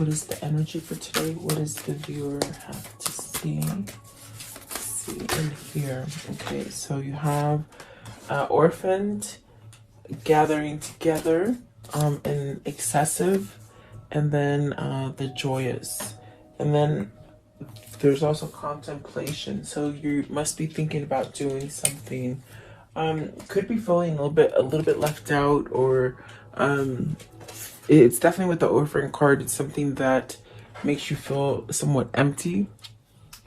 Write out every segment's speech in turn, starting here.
what is the energy for today? What does the viewer have to see? Let's see in here. Okay, so you have orphaned, gathering together, and excessive, and then the joyous, and then there's also contemplation. So you must be thinking about doing something. Could be feeling a little bit left out, or it's definitely with the orphan card. It's something that makes you feel somewhat empty.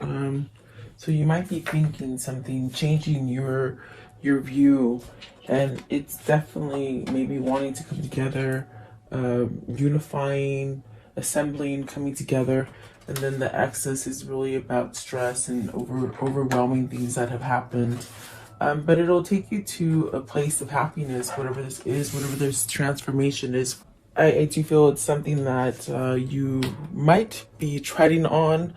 So you might be thinking something, changing your view, and it's definitely maybe wanting to come together, unifying, assembling, coming together. And then the excess is really about stress and overwhelming things that have happened. But it'll take you to a place of happiness, whatever this is, whatever this transformation is. I do feel it's something that you might be treading on,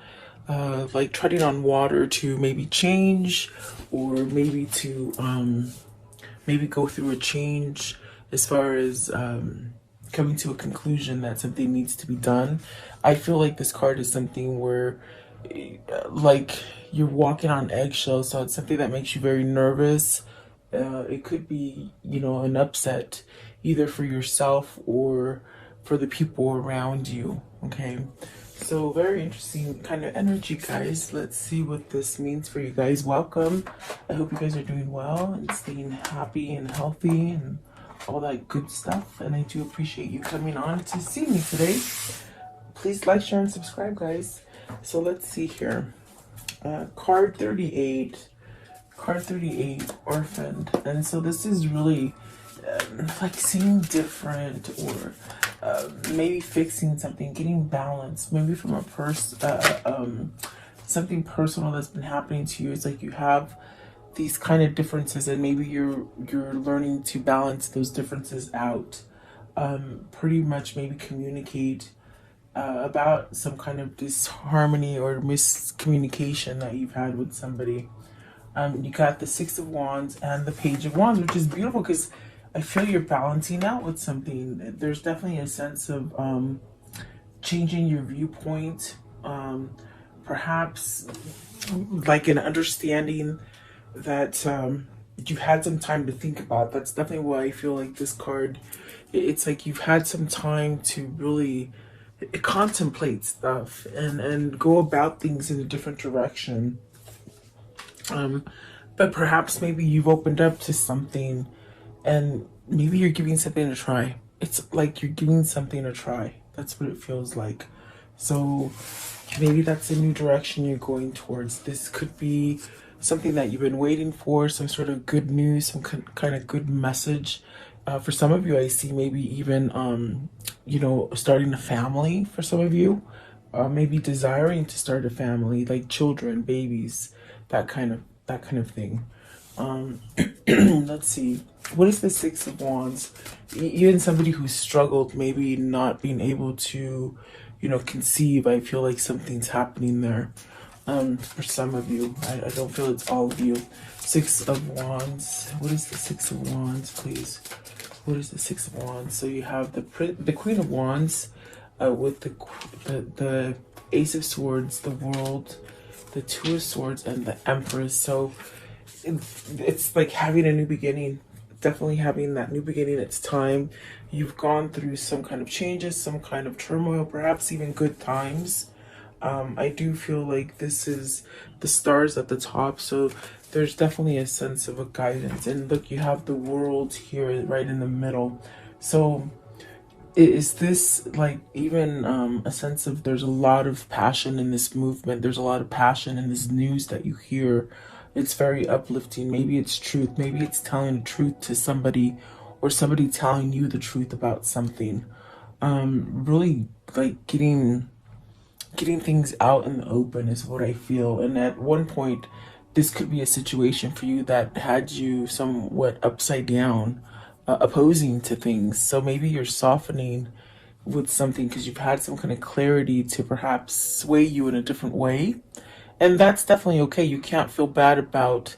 like treading on water to maybe change, or maybe to maybe go through a change as far as coming to a conclusion that something needs to be done. I feel like this card is something where like you're walking on eggshells, so it's something that makes you very nervous. It could be, you know, an upset either for yourself or for the people around you. Okay, so very interesting kind of energy, guys. Let's see what this means for you guys. Welcome. I hope you guys are doing well and staying happy and healthy and all that good stuff. And I do appreciate you coming on to see me today. Please like, share, and subscribe, guys. So let's see here. Card 38. Card 38, orphaned. And so this is really like seeing different, or maybe fixing something, getting balance, maybe from a something personal that's been happening to you. It's like you have these kind of differences, and maybe you're learning to balance those differences out. Pretty much maybe communicate about some kind of disharmony or miscommunication that you've had with somebody. You got the Six of Wands and the Page of Wands, which is beautiful because I feel you're balancing out with something. There's definitely a sense of changing your viewpoint, perhaps like an understanding that you had some time to think about. That's definitely why I feel like this card, it's like you've had some time to really contemplate stuff and go about things in a different direction. But perhaps maybe you've opened up to something, and maybe you're giving something a try. It's like you're giving something a try. That's what it feels like. So maybe that's a new direction you're going towards. This could be something that you've been waiting for, some sort of good news, some kind of good message. For some of you, I see maybe even, you know, starting a family for some of you. Maybe desiring to start a family, like children, babies, that kind of thing. Let's see. What is the Six of Wands? Even somebody who's struggled, maybe not being able to, you know, conceive. I feel like something's happening there. For some of you, I don't feel it's all of you. Six of Wands. What is the Six of Wands, please? What is the Six of Wands? So you have the Queen of Wands, with the Ace of Swords, the World, the Two of Swords, and the Empress. So it's like having a new beginning. Definitely having that new beginning. It's time. You've gone through some kind of changes, some kind of turmoil, perhaps even good times. I do feel like this is the stars at the top, so there's definitely a sense of a guidance. And look, you have the World here right in the middle. So is this like even a sense of there's a lot of passion in this movement, there's a lot of passion in this news that you hear. It's very uplifting. Maybe it's truth, maybe it's telling the truth to somebody, or somebody telling you the truth about something. Really like getting things out in the open is what I feel. And at one point, this could be a situation for you that had you somewhat upside down, opposing to things. So maybe you're softening with something because you've had some kind of clarity to perhaps sway you in a different way. And that's definitely okay. You can't feel bad about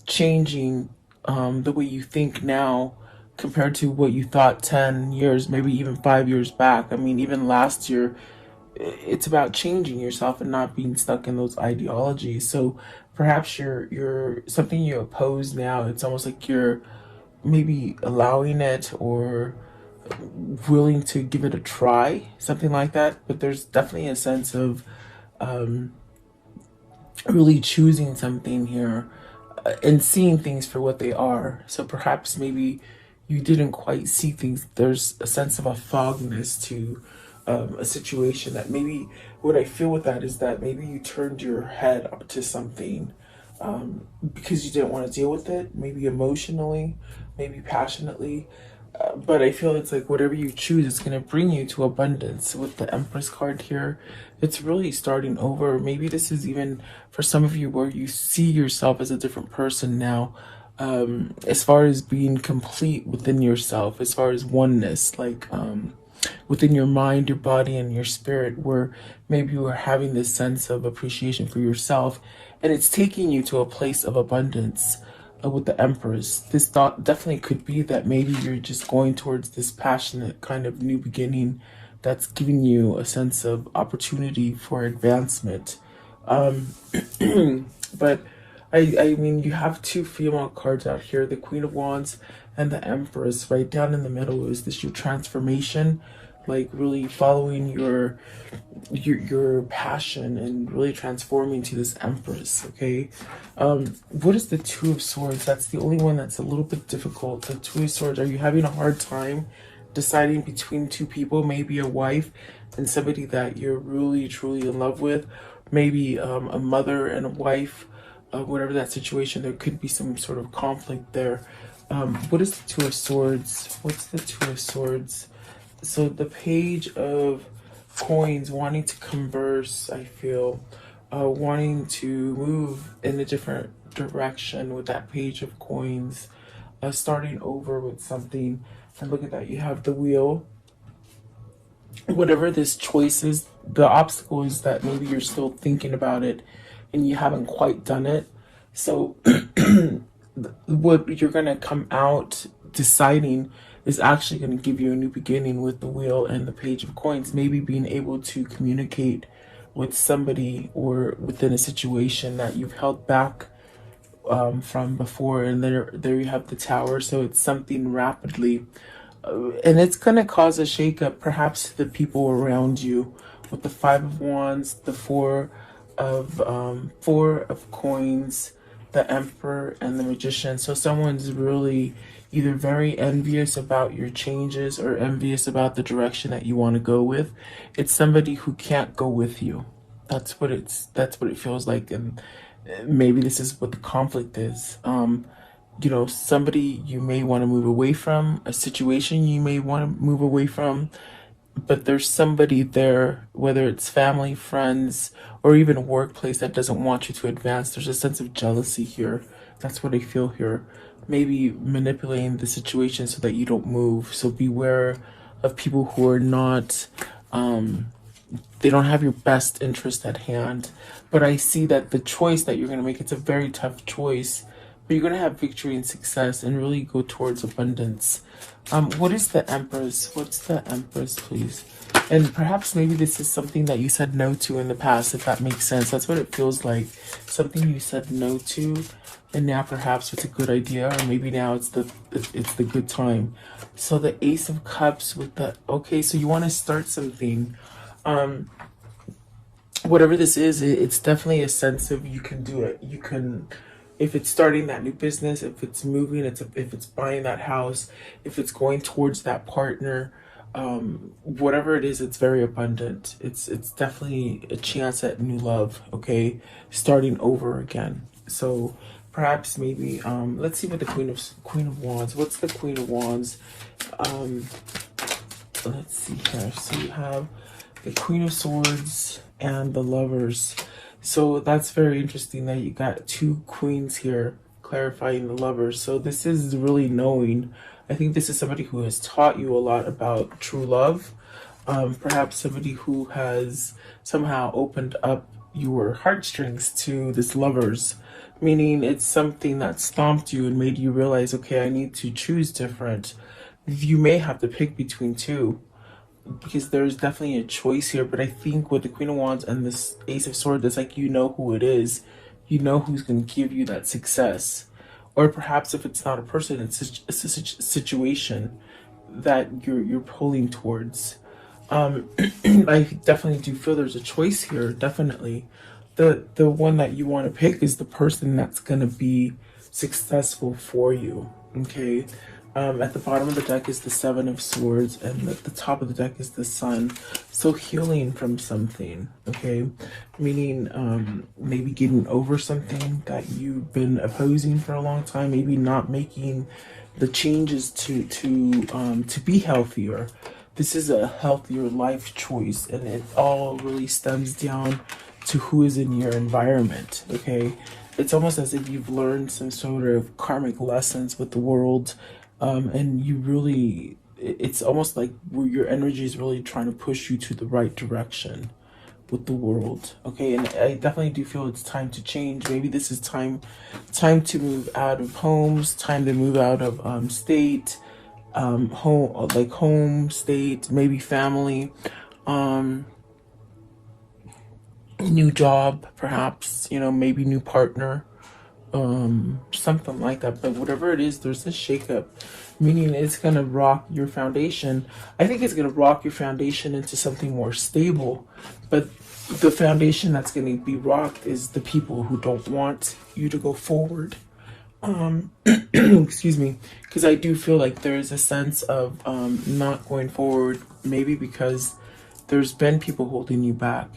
changing the way you think now compared to what you thought 10 years, maybe even 5 years back. I mean, even last year, it's about changing yourself and not being stuck in those ideologies. So perhaps you're something you oppose now. It's almost like you're maybe allowing it or willing to give it a try, something like that. But there's definitely a sense of really choosing something here and seeing things for what they are. So perhaps maybe you didn't quite see things. There's a sense of a fogness to a situation that maybe what I feel with that is that maybe you turned your head up to something because you didn't want to deal with it, maybe emotionally, maybe passionately. But I feel it's like whatever you choose, it's going to bring you to abundance. With the Empress card here, it's really starting over. Maybe this is even for some of you where you see yourself as a different person now, as far as being complete within yourself, as far as oneness, like within your mind, your body, and your spirit, where maybe you are having this sense of appreciation for yourself, and it's taking you to a place of abundance with the Empress. This thought definitely could be that maybe you're just going towards this passionate kind of new beginning that's giving you a sense of opportunity for advancement. Um, but I mean, you have two female cards out here, the Queen of Wands and the Empress. Right down in the middle is this your transformation, like really following your passion and really transforming to this Empress. Okay, what is the Two of Swords? That's the only one that's a little bit difficult. The Two of Swords, are you having a hard time deciding between two people, maybe a wife and somebody that you're really truly in love with, maybe a mother and a wife, whatever that situation, there could be some sort of conflict there. What is the Two of Swords? What's the Two of Swords? So the Page of Coins, wanting to converse, I feel, wanting to move in a different direction with that Page of Coins, starting over with something. And look at that, you have the Wheel. Whatever this choice is, the obstacle is that maybe you're still thinking about it and you haven't quite done it. So what you're going to come out deciding is actually going to give you a new beginning with the Wheel and the Page of Coins. Maybe being able to communicate with somebody or within a situation that you've held back from before. And there you have the Tower. So it's something rapidly, and it's going to cause a shakeup, perhaps to the people around you. With the Five of Wands, the Four of Coins, the Emperor, and the Magician. So someone's really either very envious about your changes or envious about the direction that you want to go with. It's somebody who can't go with you. That's what it feels like. And maybe this is what the conflict is. Somebody you may want to move away from, a situation you may want to move away from, but there's somebody there, whether it's family, friends, or even a workplace, that doesn't want you to advance. There's a sense of jealousy here. That's what I feel here. Maybe manipulating the situation so that you don't move. So beware of people who are not, they don't have your best interest at hand. But I see that the choice that you're going to make, it's a very tough choice, but you're going to have victory and success and really go towards abundance. What is the Empress? What's the Empress, please? And perhaps maybe this is something that you said no to in the past, if that makes sense. That's what it feels like. Something you said no to, and now perhaps it's a good idea, or maybe now it's the good time. So the Ace of Cups with the, okay, so you want to start something. Whatever this is, it's definitely a sense of you can do it. You can, if it's starting that new business, if it's moving, if it's buying that house, if it's going towards that partner, whatever it is, it's very abundant. It's definitely a chance at new love. Okay, starting over again. So perhaps maybe let's see what the Queen of Wands. What's the Queen of Wands? Let's see here. So you have the Queen of Swords and the Lovers. So that's very interesting that you got two queens here clarifying the Lovers. So this is really knowing. I think this is somebody who has taught you a lot about true love. Perhaps somebody who has somehow opened up your heartstrings to this Lovers, meaning it's something that stomped you and made you realize, okay, I need to choose different. You may have to pick between two. because there's definitely a choice here. But I think with the Queen of Wands and this Ace of Swords, it's like you know who it is. You know who's going to give you that success. Or perhaps if it's not a person, it's a situation that you're pulling towards. I definitely do feel there's a choice here. Definitely, the one that you want to pick is the person that's gonna be successful for you. Okay. At the bottom of the deck is the Seven of Swords, and at the top of the deck is the Sun. So healing from something, okay? Meaning maybe getting over something that you've been opposing for a long time, maybe not making the changes to be healthier. This is a healthier life choice, and it all really stems down to who is in your environment, okay? It's almost as if you've learned some sort of karmic lessons with the world, and you really, it's almost like where your energy is really trying to push you to the right direction with the world, okay? And I definitely do feel it's time to change. Maybe this is time to move out of homes, time to move out of state, home state, maybe family, new job, perhaps, maybe new partner, something like that. But whatever it is, there's this shakeup, meaning it's gonna rock your foundation. I think it's gonna rock your foundation into something more stable, but the foundation that's gonna be rocked is the people who don't want you to go forward. Excuse me, because I do feel like there is a sense of not going forward, maybe because there's been people holding you back,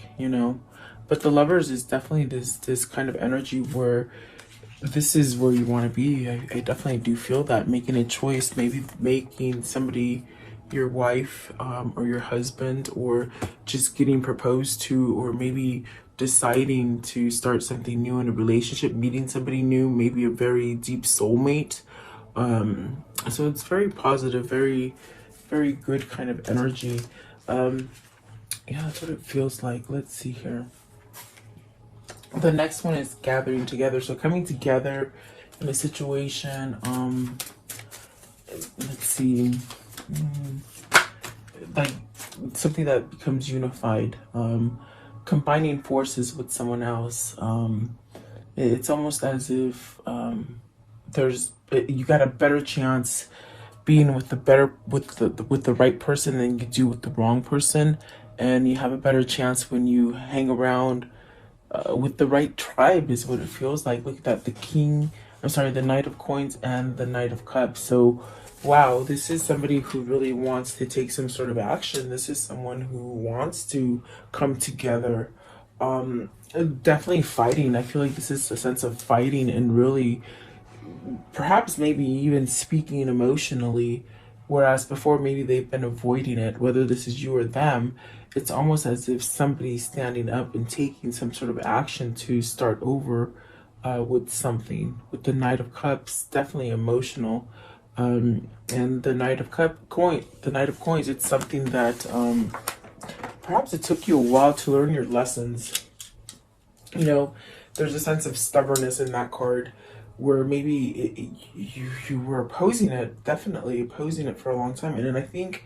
but the Lovers is definitely this kind of energy where this is where you want to be. I definitely do feel that, making a choice, maybe making somebody your wife, or your husband, or just getting proposed to, or maybe deciding to start something new in a relationship, meeting somebody new, maybe a very deep soulmate. So it's very positive, very, very good kind of energy. Yeah, that's what it feels like. Let's see here. The next one is gathering together. So coming together in a situation, let's see, like something that becomes unified, combining forces with someone else. It's almost as if you got a better chance being with the right person than you do with the wrong person, and you have a better chance when you hang around with the right tribe, is what it feels like. Look at that, the Knight of Coins and the Knight of Cups. So wow, this is somebody who really wants to take some sort of action. This is someone who wants to come together. Definitely fighting. I feel like this is a sense of fighting and really perhaps maybe even speaking emotionally, whereas before maybe they've been avoiding it. Whether this is you or them, it's almost as if somebody's standing up and taking some sort of action to start over with something. With the Knight of Cups, definitely emotional. And the Knight of Coins, it's something that perhaps it took you a while to learn your lessons. There's a sense of stubbornness in that card, where maybe you were opposing it, definitely opposing it for a long time. And then I think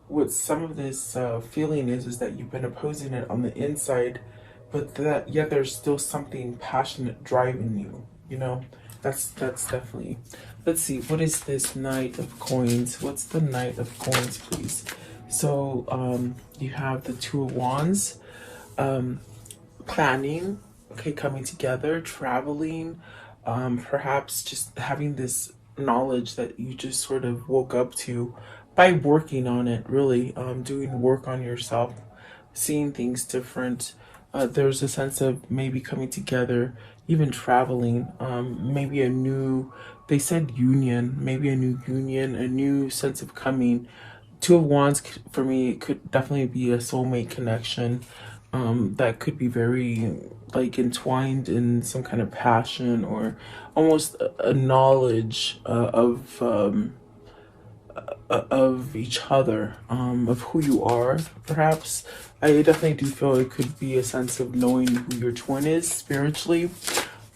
what some of this feeling is that you've been opposing it on the inside, but that yet there's still something passionate driving you. That's definitely. Let's see, what is this Knight of Coins? What's the Knight of Coins, please? So you have the Two of Wands, planning, okay, coming together, traveling, perhaps just having this knowledge that you just sort of woke up to by working on it, really, doing work on yourself, seeing things different. There's a sense of maybe coming together, even traveling, maybe they said union, maybe a new union, a new sense of coming. Two of Wands for me could definitely be a soulmate connection, that could be very like entwined in some kind of passion, or almost a knowledge of each other, of who you are, perhaps. I definitely do feel it could be a sense of knowing who your twin is spiritually.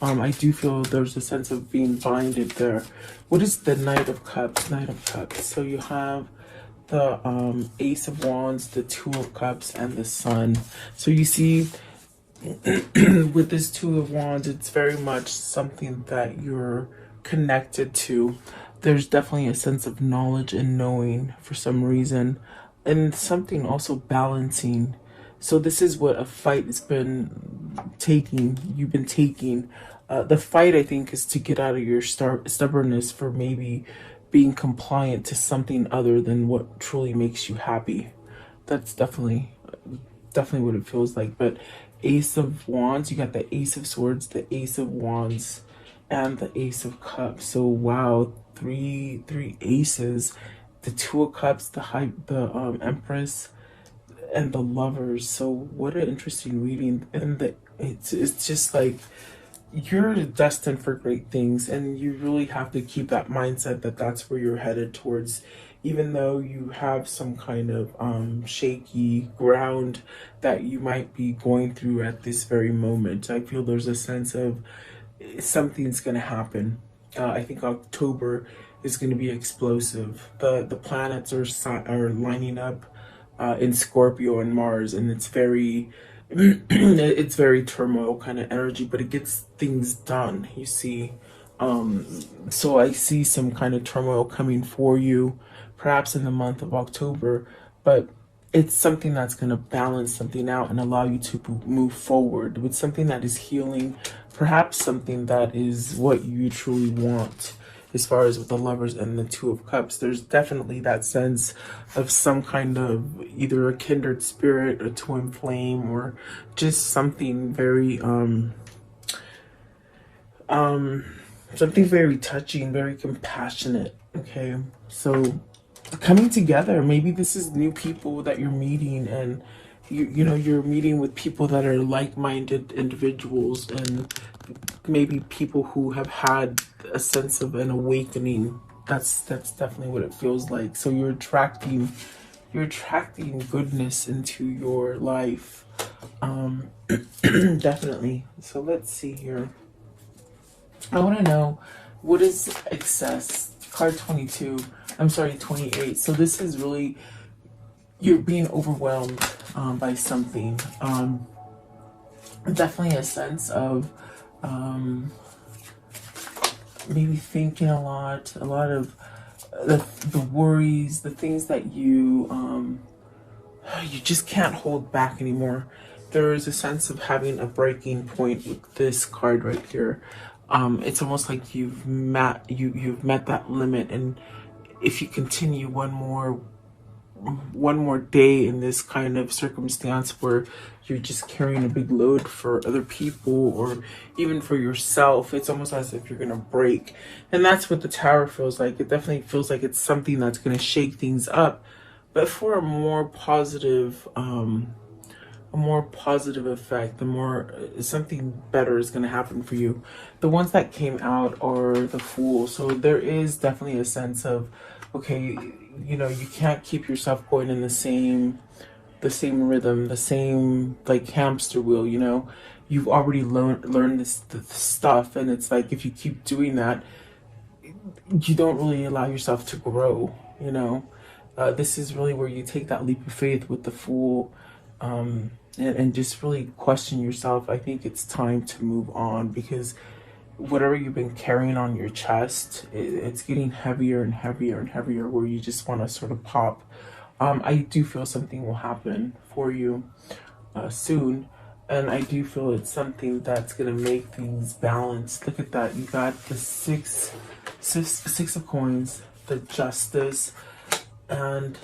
I do feel there's a sense of being binded there. What is the Knight of Cups? Knight of Cups. So you have the Ace of Wands, the Two of Cups, and the Sun. So you see, with this Two of Wands, it's very much something that you're connected to. There's definitely a sense of knowledge and knowing for some reason, and something also balancing. So this is what a fight has been taking. You've been taking. The fight, I think, is to get out of your stubbornness for maybe being compliant to something other than what truly makes you happy. That's definitely what it feels like. But Ace of Wands, you got the Ace of Swords, the Ace of Wands, and the Ace of Cups. So wow, three aces. The Two of Cups, the Empress, and the Lovers. So what an interesting reading. And it's just like you're destined for great things, and you really have to keep that mindset that that's where you're headed towards, even though you have some kind of shaky ground that you might be going through at this very moment. I feel there's a sense of something's going to happen. I think October is going to be explosive. The planets are lining up in Scorpio and Mars, and it's very it's very turmoil kind of energy, but it gets things done, you see. So I see some kind of turmoil coming for you, perhaps in the month of October, but it's something that's going to balance something out and allow you to move forward with something that is healing, perhaps something that is what you truly want. As far as with the Lovers and the Two of Cups, there's definitely that sense of some kind of either a kindred spirit, a twin flame, or just something very something very touching, very compassionate. Okay, so coming together, maybe this is new people that you're meeting, and you know, you're meeting with people that are like-minded individuals, and maybe people who have had a sense of an awakening. That's definitely what it feels like. So you're attracting goodness into your life. Definitely. So let's see here. I want to know, what is excess? Card 22. I'm sorry, 28. So this is really, you're being overwhelmed by something. Definitely a sense of maybe thinking a lot of the worries, the things that you just can't hold back anymore. There is a sense of having a breaking point with this card right here. It's almost like you've met that limit, and if you continue one more day in this kind of circumstance where you're just carrying a big load for other people or even for yourself, it's almost as if you're gonna break. And that's what the Tower feels like. It definitely feels like it's something that's gonna shake things up, but for a more positive effect, the more something better is going to happen for you. The ones that came out are the Fool. So there is definitely a sense of, okay, you know, you can't keep yourself going in the same rhythm, the same like hamster wheel. You know, you've already learned this stuff, and it's like if you keep doing that, you don't really allow yourself to grow. You know, this is really where you take that leap of faith with the Fool. And just really question yourself. I think it's time to move on, because whatever you've been carrying on your chest, it's getting heavier and heavier and heavier, where you just want to sort of pop. I do feel something will happen for you soon, and I do feel it's something that's going to make things balanced. Look at that. You got the six of coins, the Justice, and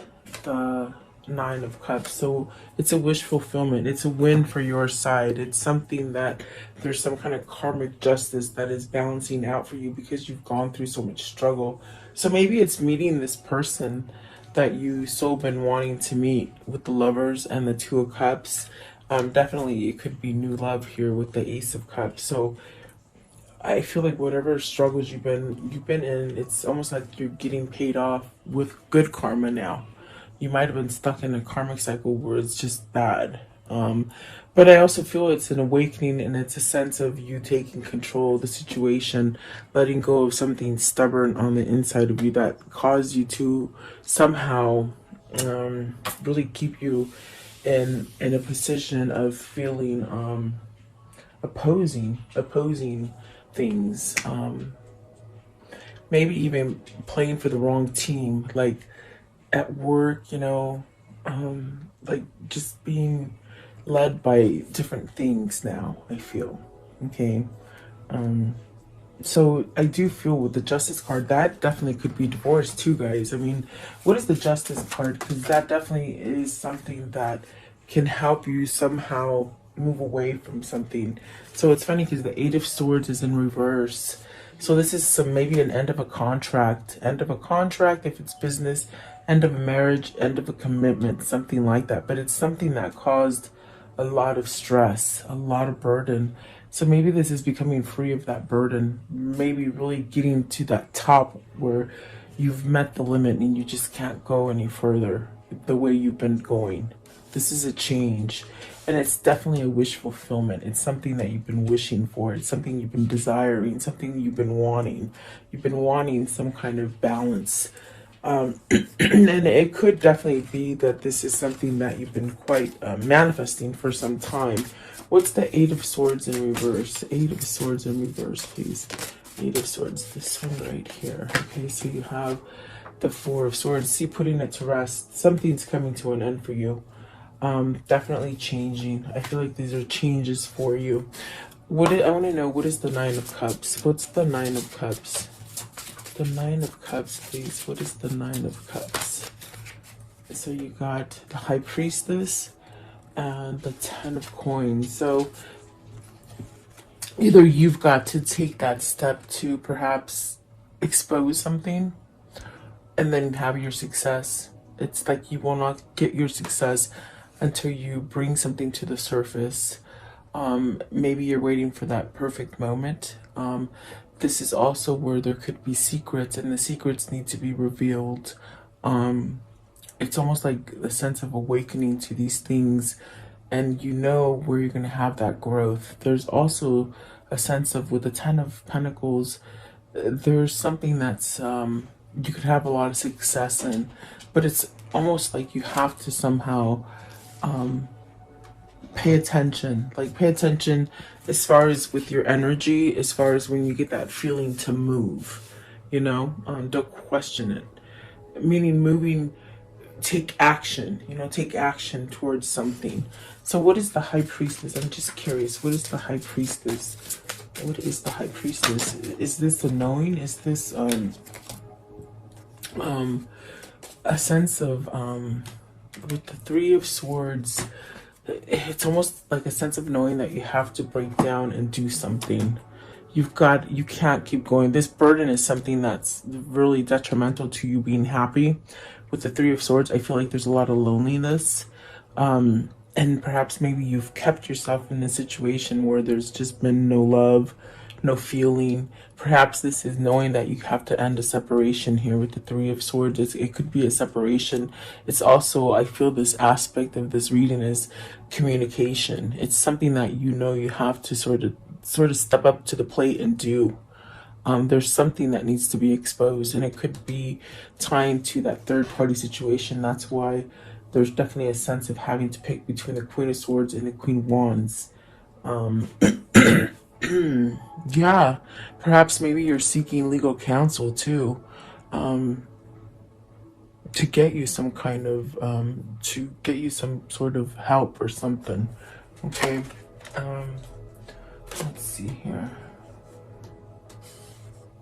the Nine of Cups. So it's a wish fulfillment. It's a win for your side. It's something that there's some kind of karmic justice that is balancing out for you because you've gone through so much struggle. So maybe it's meeting this person that you so been wanting to meet with the Lovers and the Two of Cups. Definitely it could be new love here with the Ace of Cups. So I feel like whatever struggles you've been in, it's almost like you're getting paid off with good karma now. You might have been stuck in a karmic cycle where it's just bad. But I also feel it's an awakening, and it's a sense of you taking control of the situation, letting go of something stubborn on the inside of you that caused you to somehow really keep you in a position of feeling opposing things. Maybe even playing for the wrong team, like at work, like just being led by different things now, I feel. Okay. So I do feel with the justice card, that definitely could be divorce too, guys. I mean, what is the justice card? Because that definitely is something that can help you somehow move away from something. So it's funny because the Eight of Swords is in reverse. So this is some maybe an end of a contract if it's business, end of a marriage, end of a commitment, something like that. But it's something that caused a lot of stress, a lot of burden. So maybe this is becoming free of that burden, maybe really getting to that top where you've met the limit and you just can't go any further the way you've been going. This is a change. And it's definitely a wish fulfillment. It's something that you've been wishing for. It's something you've been desiring, something you've been wanting. You've been wanting some kind of balance. And it could definitely be that this is something that you've been quite manifesting for some time. What's the Eight of Swords in reverse? Eight of Swords in reverse, please. Eight of Swords, this one right here. Okay, so you have the Four of Swords. See, putting it to rest. Something's coming to an end for you. Definitely changing. I feel like these are changes for you. I want to know, what is the Nine of Cups? What's the Nine of Cups? The Nine of Cups, please. What is the Nine of Cups? So you got the High Priestess and the Ten of Coins. So either you've got to take that step to perhaps expose something and then have your success. It's like you will not get your success until you bring something to the surface. Maybe you're waiting for that perfect moment. This is also where there could be secrets, and the secrets need to be revealed. It's almost like a sense of awakening to these things, and you know where you're going to have that growth. There's also a sense of, with the Ten of Pentacles, there's something that's you could have a lot of success in, but it's almost like you have to somehow pay attention. Like, pay attention as far as with your energy, as far as when you get that feeling to move, don't question it. Meaning moving, take action, take action towards something. So what is the High Priestess? I'm just curious. What is the High Priestess? What is the High Priestess? Is this a knowing? Is this a sense of with the Three of Swords, it's almost like a sense of knowing that you have to break down and do something. You can't keep going. This burden is something that's really detrimental to you being happy. With the Three of Swords, I feel like there's a lot of loneliness. And perhaps maybe you've kept yourself in a situation where there's just been no love, no feeling. Perhaps this is knowing that you have to end a separation here with the Three of Swords. It could be a separation. It's also, I feel this aspect of this reading is communication. It's something that you have to sort of step up to the plate and do. There's something that needs to be exposed, and it could be tying to that third party situation. That's why there's definitely a sense of having to pick between the Queen of Swords and the Queen of Wands. Yeah, perhaps maybe you're seeking legal counsel too, to get you some kind of, to get you some sort of help or something. Okay, let's see here.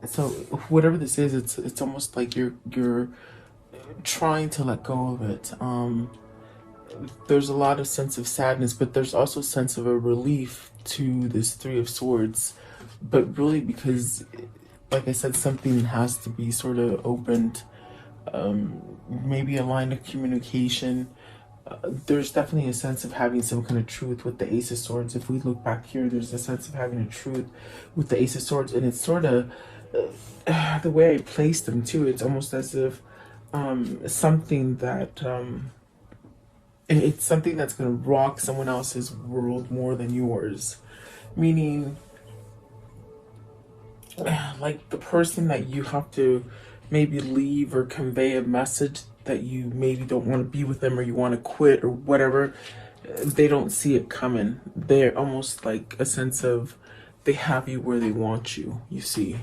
So whatever this is, it's almost like you're trying to let go of it. There's a lot of sense of sadness, but there's also a sense of a relief to this Three of Swords. But really, because, like I said, something has to be sort of opened. Maybe a line of communication. There's definitely a sense of having some kind of truth with the Ace of Swords. If we look back here, there's a sense of having a truth with the Ace of Swords, and it's sort of the way I placed them too. It's almost as if something that and it's something that's going to rock someone else's world more than yours. Meaning, like the person that you have to maybe leave or convey a message that you maybe don't want to be with them or you want to quit or whatever, they don't see it coming. They're almost like a sense of they have you where they want you, you see.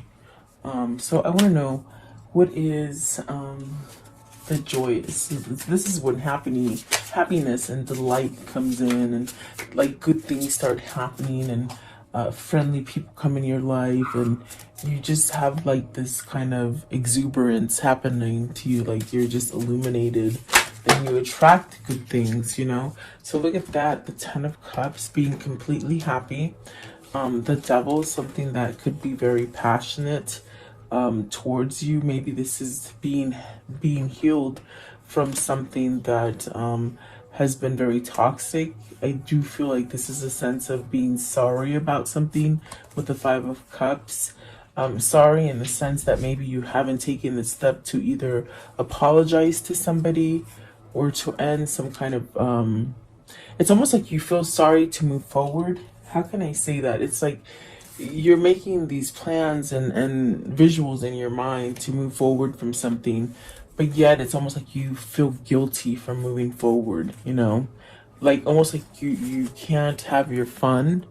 So I want to know, what is the joy? This is when happiness and delight comes in, and like good things start happening, and friendly people come in your life, and you just have like this kind of exuberance happening to you, like you're just illuminated, and you attract good things, you know. So look at that, the Ten of Cups, being completely happy. The Devil is something that could be very passionate towards you. Maybe this is being healed from something that has been very toxic. I do feel like this is a sense of being sorry about something with the Five of Cups. Sorry in the sense that maybe you haven't taken the step to either apologize to somebody or to end some kind of it's almost like you feel sorry to move forward. How can I say that? It's like you're making these plans and visuals in your mind to move forward from something, but yet it's almost like you feel guilty for moving forward, you know? Like almost like you can't have your fun.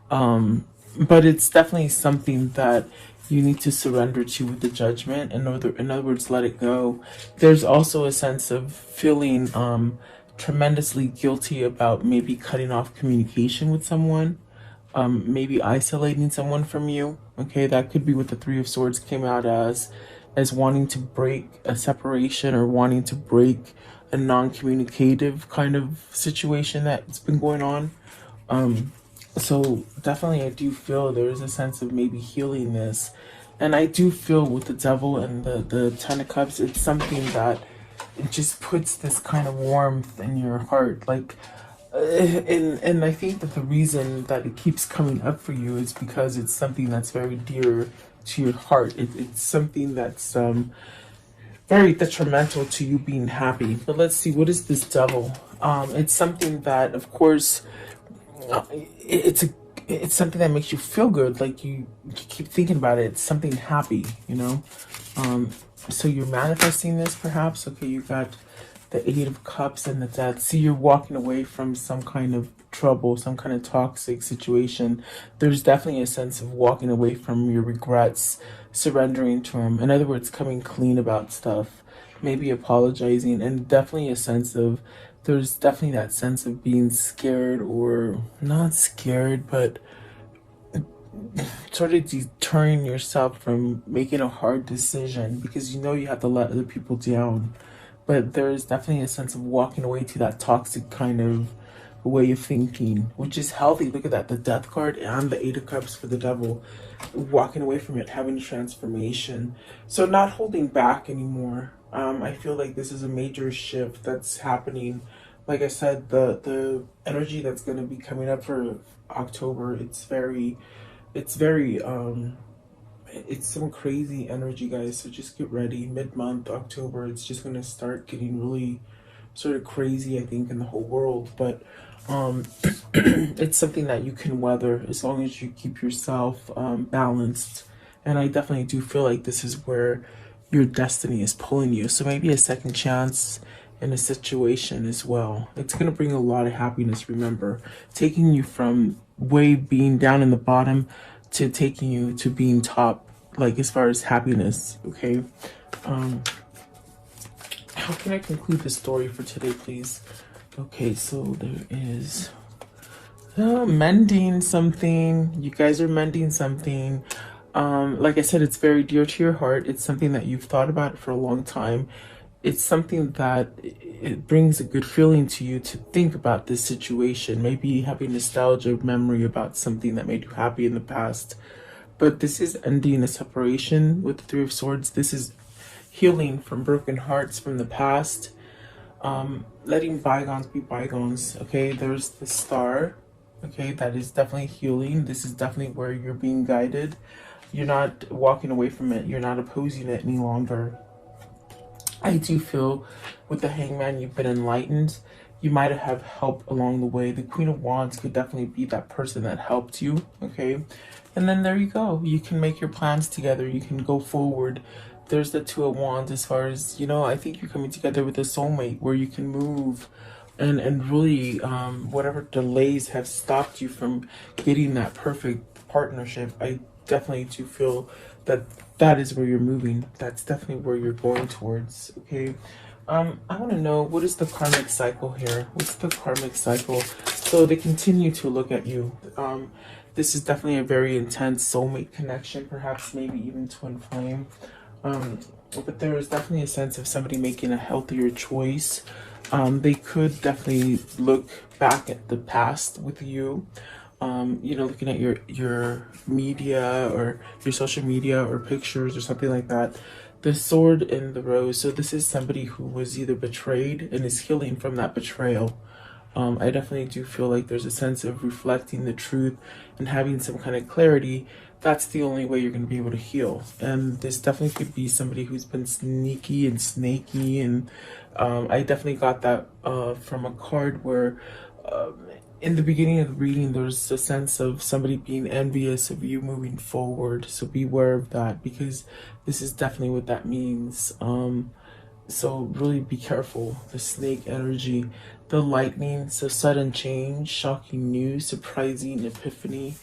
But it's definitely something that you need to surrender to with the Judgment. In other words, let it go. There's also a sense of feeling tremendously guilty about maybe cutting off communication with someone, maybe isolating someone from you. Okay, that could be what the Three of Swords came out as wanting to break a separation or wanting to break a non-communicative kind of situation that's been going on. So definitely I do feel there is a sense of maybe healing this. And I do feel with the Devil and the Ten of Cups, it's something that it just puts this kind of warmth in your heart. Like, and I think that the reason that it keeps coming up for you is because it's something that's very dear to your heart. It's something that's very detrimental to you being happy. But let's see, what is this Devil? It's something that, of course, it's something that makes you feel good. Like you keep thinking about it. It's something happy, you know. So you're manifesting this, perhaps. Okay, you got the Eight of Cups and the Death. See, you're walking away from some kind of trouble, some kind of toxic situation. There's definitely a sense of walking away from your regrets, surrendering to them. In other words, coming clean about stuff, maybe apologizing, and definitely a sense of, there's definitely that sense of being scared, or not scared, but sort of deterring yourself from making a hard decision because you know you have to let other people down. But there's definitely a sense of walking away to that toxic kind of way of thinking, which is healthy. Look at that, the Death card and the Eight of Cups for the Devil. Walking away from it, having transformation. So not holding back anymore. I feel like this is a major shift that's happening. Like I said, the energy that's going to be coming up for October, it's some crazy energy, guys. So just get ready. Mid-month October, it's just going to start getting really sort of crazy, I think, in the whole world. But it's something that you can weather as long as you keep yourself balanced. And I definitely do feel like this is where your destiny is pulling you. So maybe a second chance in a situation as well. It's going to bring a lot of happiness, remember. Taking you from being down in the bottom to taking you to being top, like as far as happiness, okay? How can I conclude the story for today, please? Okay, so there is mending something. You guys are mending something. Like I said, it's very dear to your heart. It's something that you've thought about for a long time. It's something that it brings a good feeling to you to think about this situation. Maybe having nostalgia memory about something that made you happy in the past. But this is ending a separation with the Three of Swords. This is healing from broken hearts from the past. Letting bygones be bygones. Okay, there's the Star. Okay, that is definitely healing. This is definitely where you're being guided. You're not walking away from it. You're not opposing it any longer. I do feel with the Hangman, you've been enlightened. You might have help along the way. The Queen of Wands could definitely be that person that helped you, okay? And then there you go. You can make your plans together. You can go forward. there's the Two of Wands as far as, you know, I think you're coming together with a soulmate where you can move and really whatever delays have stopped you from getting that perfect partnership. I definitely do feel that that is where you're moving. That's definitely where you're going towards. Okay. I want to know, what is the karmic cycle here? What's the karmic cycle? So they continue to look at you. This is definitely a very intense soulmate connection, perhaps maybe even twin flame. But there is definitely a sense of somebody making a healthier choice. They could definitely look back at the past with you. You know, looking at your media or your social media or pictures or something like that. The sword and the rose. So this is somebody who was either betrayed and is healing from that betrayal. I definitely do feel like there's a sense of reflecting the truth and having some kind of clarity. That's the only way you're going to be able to heal. And this definitely could be somebody who's been sneaky and snaky. And I definitely got that from a card where in the beginning of the reading, there's a sense of somebody being envious of you moving forward. So beware of that, because this is definitely what that means. So really be careful. The snake energy, the lightning, so sudden change, shocking news, surprising epiphany,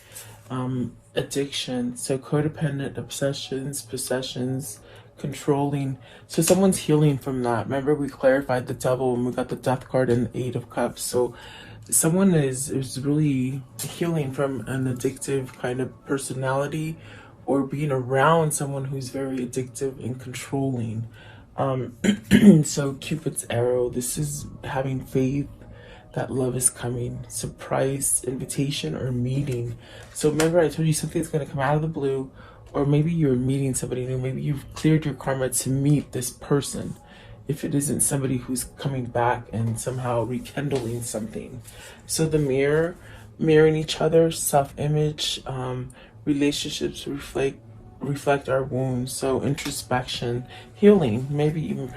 addiction, so codependent obsessions, possessions, controlling. So someone's healing from that. Remember, we clarified the devil when we got the death card and the Eight of Cups. So someone is really healing from an addictive kind of personality, or being around someone who's very addictive and controlling. So Cupid's arrow, this is having faith that love is coming, surprise invitation or meeting. So remember, I told you something's going to come out of the blue, or maybe you're meeting somebody new. Maybe you've cleared your karma to meet this person, if it isn't somebody who's coming back and somehow rekindling something. So the mirror, mirroring each other, self-image, relationships reflect our wounds. So introspection, healing, maybe even